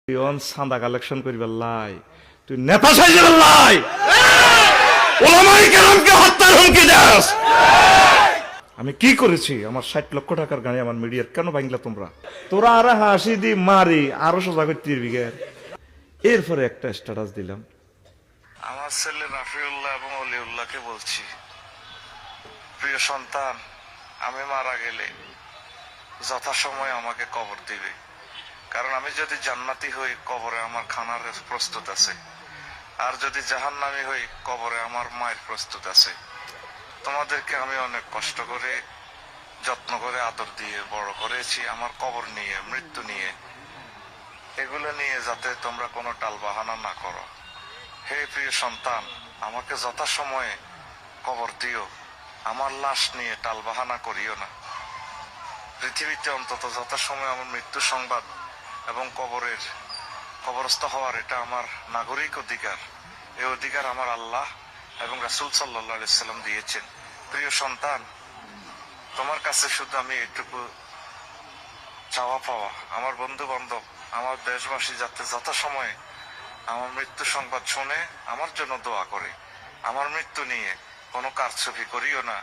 তুই চাঁদা কালেকশন করিবার লাই, তুই নেতা সাইজের লাই, ওলামায়ে কেরামকে হত্যার হুমকি দাস। আমি কি করেছি? আমার 60 লক্ষ টাকার গাড়ি আমার মিডিয়ার কেন ভাঙলা তোমরা? তোরা আর হাসি দি মারি আরো সোজা করতে বিঘের। এরপরে একটা স্ট্যাটাস দিলাম, আমার ছেলে রাফিউল্লাহ এবং অলিউল্লাহকে বলছি, প্রিয় সন্তান, আমি মারা গেলে যথাসময়ে আমাকে কবর দিবে, কারণ আমি যদি জান্নাতি হই কবরে আমার খানার প্রস্তুত আছে, আর যদি জাহান্নামী হই কবরে আমার মায়ের প্রস্তুত আছে। তোমাদেরকে আমি অনেক কষ্ট করে যত্ন করে আদর দিয়ে বড় করেছি, আমার কবর নিয়ে, মৃত্যু নিয়ে, এগুলো নিয়ে যাতে তোমরা কোনো টাল বাহানা না করো। হে প্রিয় সন্তান, আমাকে যথাসময়ে কবর দিও, আমার লাশ নিয়ে টাল বাহানা করিও না। পৃথিবীতে অন্তত যথাসময়ে আমার মৃত্যু সংবাদ এবং কবরস্থ হওয়ার এটা আমার নাগরিক অধিকার। এই অধিকার আমার আল্লাহ এবং রাসূল সাল্লাল্লাহু আলাইহি সাল্লাম দিয়েছেন। প্রিয় সন্তান, তোমার কাছে শুধু আমি এটুকু চাওয়া পাওয়া, আমার বন্ধু বান্ধব, আমার দেশবাসী যাতে যথাসময়ে আমার মৃত্যু সংবাদ শুনে আমার জন্য দোয়া করে। আমার মৃত্যু নিয়ে কোনো কারচুপি করিও না।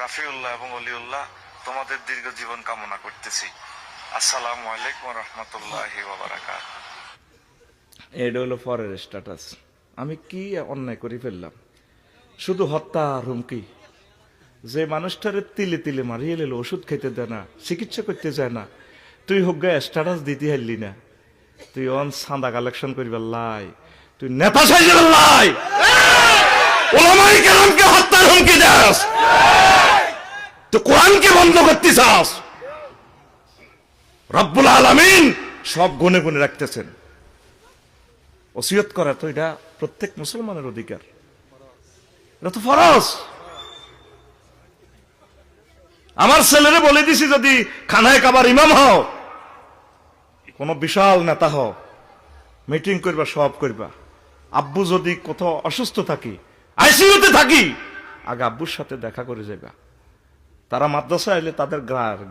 রাফিউল্লাহ এবং অলিউল্লাহ, তোমাদের দীর্ঘ জীবন কামনা করতেছি। আসসালামু আলাইকুম ওয়া রাহমাতুল্লাহি ওয়া বারাকাতুহু। এটা হলো পরের স্ট্যাটাস। আমি কি অন্যায় করে ফেললাম? শুধু হত্যা আর হুমকি। যে মানুষটারে তিলে তিলে মারিয়ে এলো, ওষুধ খেতে দেয় না, চিকিৎসা করতে যায় না, তুই হোক গায়ে স্ট্যাটাস দিতে হারলি না। তুই চাঁদা কালেকশন করিবার লাই, তুই নেতা সাইজের লাই, ওলামায়ে কেরামকে হত্যার হুমকি দাস, তুই কোরআনকে বন্ধ করতে চাস। রব্বুল আলামিন সব গুনে গুনে রাখতেছেন। ওসিয়ত করা তো এটা প্রত্যেক মুসলমানের অধিকার, এটা তো ফরজ। আমার ছেলেরে বলে দিছি, যদি খানায় কাবার ইমাম হও, কোন বিশাল নেতা হও, মিটিং করবা, সব করবা, আব্বু যদি কোথাও অসুস্থ থাকি, আইসিইউতে থাকি, আগে আব্বুর সাথে দেখা করে যাবা। তারা মাদ্রাসায় এলে তাদের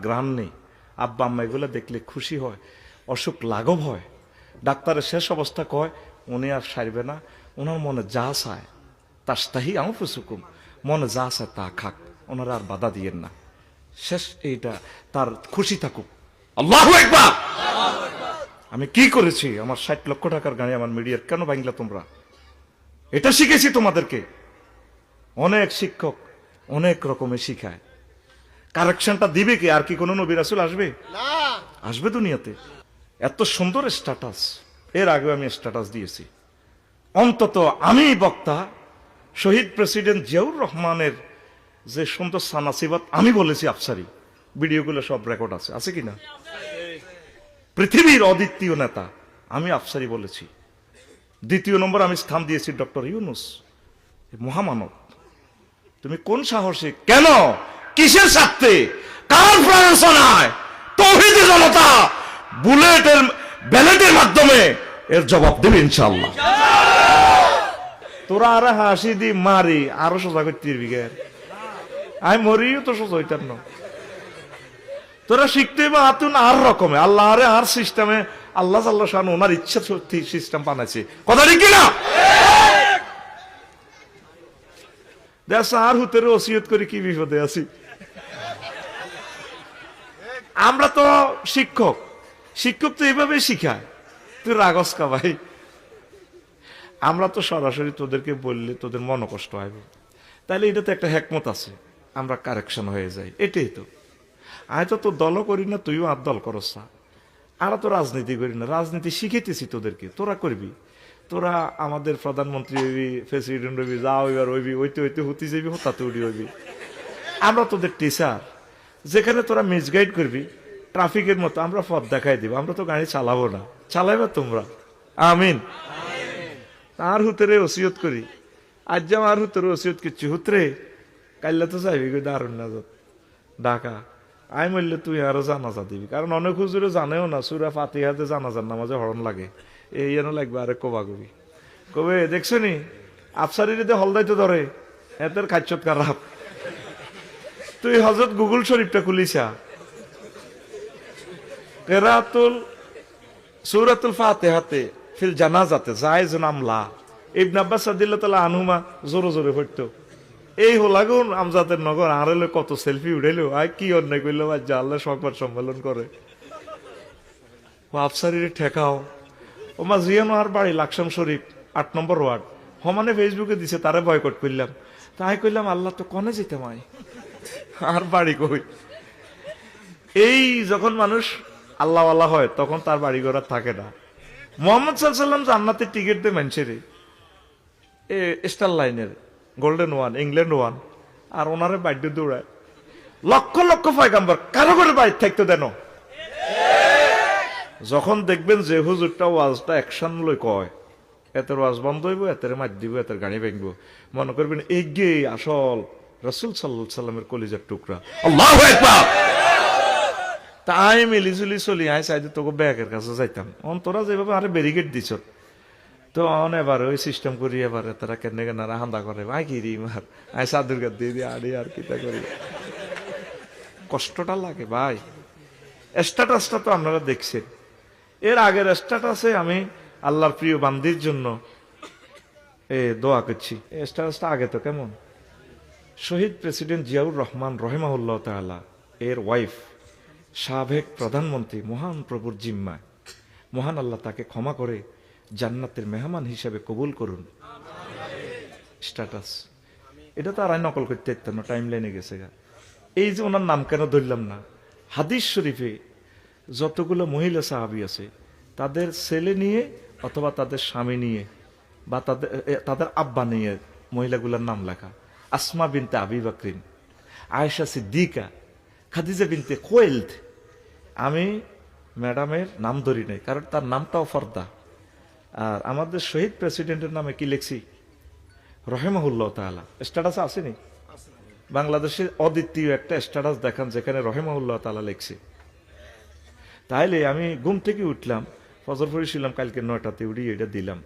গ্রাম নেই, আব্বা আম্মা এগুলো দেখলে খুশি হয়, অসুখ লাঘব হয়। ডাক্তারের শেষ অবস্থা কয় উনি আর সারবে না, ওনার মনে যা চায় তাস্তাহি আনফুসুকুম, মনে যা চায় তা খাক, ওনারা আর বাধা দিয়েন না। শেষ এইটা, তার খুশি থাকুক। আল্লাহু আকবার। আমি কি করেছি? আমার 60 লক্ষ টাকার গাড়ি আমার মিডিয়ার কেন ভাঙলা তোমরা? এটা শিখেছি তোমাদেরকে। অনেক শিক্ষক অনেক রকমের শিখায়, কারেকশনটা দিবে কি? আর কি কোন নবী রাসূল আসবে? আসবে দুনিয়াতে? এত সুন্দর স্ট্যাটাস, এর আগে আমি স্ট্যাটাস দিয়েছি। অন্তত আমি বক্তা শহীদ প্রেসিডেন্ট জিয়াউর রহমানের যে সুন্দর সানাসিবাত আমি বলেছি, আফসারি ভিডিওগুলো সব রেকর্ড আছে, আছে কিনা? পৃথিবীর অদ্বিতীয় নেতা আমি আফসারি বলেছি। দ্বিতীয় নম্বর আমি স্থান দিয়েছি ডক্টর ইউনুস, মহামানব। তুমি কোন সাহসে, কেন, কিসের স্বার্থে, কার প্ররোচনায় তৌহিদি জনতা ব্যালটের মাধ্যমে এর জবাব দেবে ইনশাআল্লাহ। তোরা আর হাসি দি মারি আরো সোজা করতে বিঘের, আমি মরিও তো সোজা হইতাম না। তোরা শিখতে বা আতুন আর রকমে, আল্লাহ আরে আর সিস্টেমে, আল্লাহ আল্লাহ শান ওনার ইচ্ছা শক্তি সিস্টেম বানাইছে, কথা ঠিক কিনা? দেখ আর হুতের ওসিয়ত করে কি বিপদে আছি। আমরা তো শিক্ষক, শিক্ষক তো এইভাবে শিখায়। তুই রাগস কা ভাই? আমরা তো সরাসরি তোদেরকে বললে তোদের মন কষ্ট হয়, তাইলে এটা তো একটা হেকমত আছে, আমরা কারেকশন হয়ে যাই। এটাই তো। আমি তো তোর দলও করি না, তুইও আর দল করস না। আমরা তো রাজনীতি করি না, রাজনীতি শিখেতেছি তোদেরকে, তোরা করবি। তোরা আমাদের প্রধানমন্ত্রী হইবি, প্রেসিডেন্ট হইবি, যা হইবার হইবি, ওইতে হইতে হতে যাবি, হতাতে উড়ি হইবি। আমরা তোদের টিচার, যেখানে তোরা মিসগাইড করবি ট্রাফিকের মতো, আমরা পথ দেখাই দিব। আমরা তো গাড়ি চালাবো না, চালাইবা তোমরা। আমিন। আর হুতরে ওসিয়ত করি, আজ যে আমার হুতরে ওসিয়ত করছি, হুতরে কাইল্লা তো যাইবি দারুণ নাজত ঢাকা, আমি বললে তুই আরো জানাজা দিবি, কারণ অনেক হুজুরে জানেও না সূরা ফাতিহাতে জানাজার নামাজে হরণ লাগে, এই যেন লাগবে আরে কবাগবি কবে দেখছো নি আফসারিতে হলদাইতে ধরে, এদের খাচ্ছত খারাপ। তুই হযরত গুগল শরীফটা খুলিছা, কেরাতুল সূরাতুল ফাতিহাতে ফিল জানাজাতে জায়েজুন আমলা ইবনে আব্বাস রাদিয়াল্লাহু আনহুমা জোরে জোরে পড়তো। এই হোলাগুন আমজাদের নগর আর হলে কত সেলফি উঠাইলো, আয় কি অন্যায় করলো, আজ যা আল্লাহ সংবাদ সম্মেলন করে ও আফসারির ঠেকাও। ও মা জিয়ানো আর বাড়ি লাকসাম শরীফ 8 নম্বর ওয়ার্ড সমানে ফেসবুকে দিছে, তারে বয়কট করলাম। তাই কইলাম আল্লাহ তো কনে যেতে মাই আর বাড়ি কই। এই যখন মানুষ আল্লাহওয়ালা হয় তখন তার বাড়ি ঘর আর থাকে না। মোহাম্মদ সাল্লাল্লাহু আলাইহি ওয়াসাল্লাম জান্নাতের টিকিট দিয়ে মানছে স্টার লাইনের গোল্ডেন ওয়ান, ইংল্যান্ড ওয়ান, আর ওনারে বাড়ি দৌড়ায় লক্ষ লক্ষ পয়গাম্বর কারো করে বাড়ি থাকতে দেন। যখন দেখবেন যে হুজুরটা ওয়াজটা অ্যাকশন লই কয়, এতের ওয়াজ বন্ধ হইব, এতের মার দিব, এতের গাড়ি ভাঙবো, মনে করবেন এগিয়ে আসল রাসূল সাল্লাল্লাহু আলাইহি সাল্লামের কলিজার টুকরা। আল্লাহু আকবার। তাই মিলিজুলি চলি আই চাইতে তোকে ব্যাগের কাছে যাইতাম, অন্তরা যেভাবে আরে ব্যারিকেড দিছ তো এবার ওই সিস্টেম করি, এবার তারা কেন কেন হান্দা করে আই কি রি মার আই সাদুর গাদ দিয়ে দিয়ে আড়ি আর কিতা করি। কষ্টটা লাগে ভাই। স্ট্যাটাসটা তো আপনারা দেখছেন, এর আগের স্ট্যাটাসে আমি আল্লাহর প্রিয় বান্দির জন্য দোয়া করছি। স্ট্যাটাসটা আগে তো কেমন, শহীদ প্রেসিডেন্ট জিয়াউর রহমান রহিমাহুল্লাহ তাআলা এর ওয়াইফ, সাবেক প্রধানমন্ত্রী মহান প্রভুর জিম্মায়, মহান আল্লাহ তাকে ক্ষমা করে জান্নাতের মেহমান হিসেবে কবুল করুন। স্ট্যাটাস এটা তো আর নকল করতে ইত্যাদ টাইম লাইনে গেছে। এই যে ওনার নাম কেন ধরলাম না, হাদিস শরীফে যতগুলো মহিলা সাহাবী আছে তাদের ছেলে নিয়ে অথবা তাদের স্বামী নিয়ে বা তাদের আব্বা নিয়ে মহিলাগুলোর নাম লেখা। আসমা বিনতে আবি বকরিন, আয়েশা সিদ্দিকা, খাদিজা বিনতে খুয়াইলদ। আমি ম্যাডামের নাম ধরি নাই কারণ তার নামটাও ফর্দা। আর আমাদের শহীদ প্রেসিডেন্টের নামে কি লিখছি, রহিমাহুল্লাহ তাআলা। স্ট্যাটাস আসেনি বাংলাদেশের অদ্বিতীয় একটা স্ট্যাটাস দেখান যেখানে রহিমাহুল্লাহ তাআলা লিখছি। তাইলে আমি ঘুম থেকে উঠলাম, ফজর পড়েছিলাম কালকে 9টাতে, উঠি এটা দিলাম।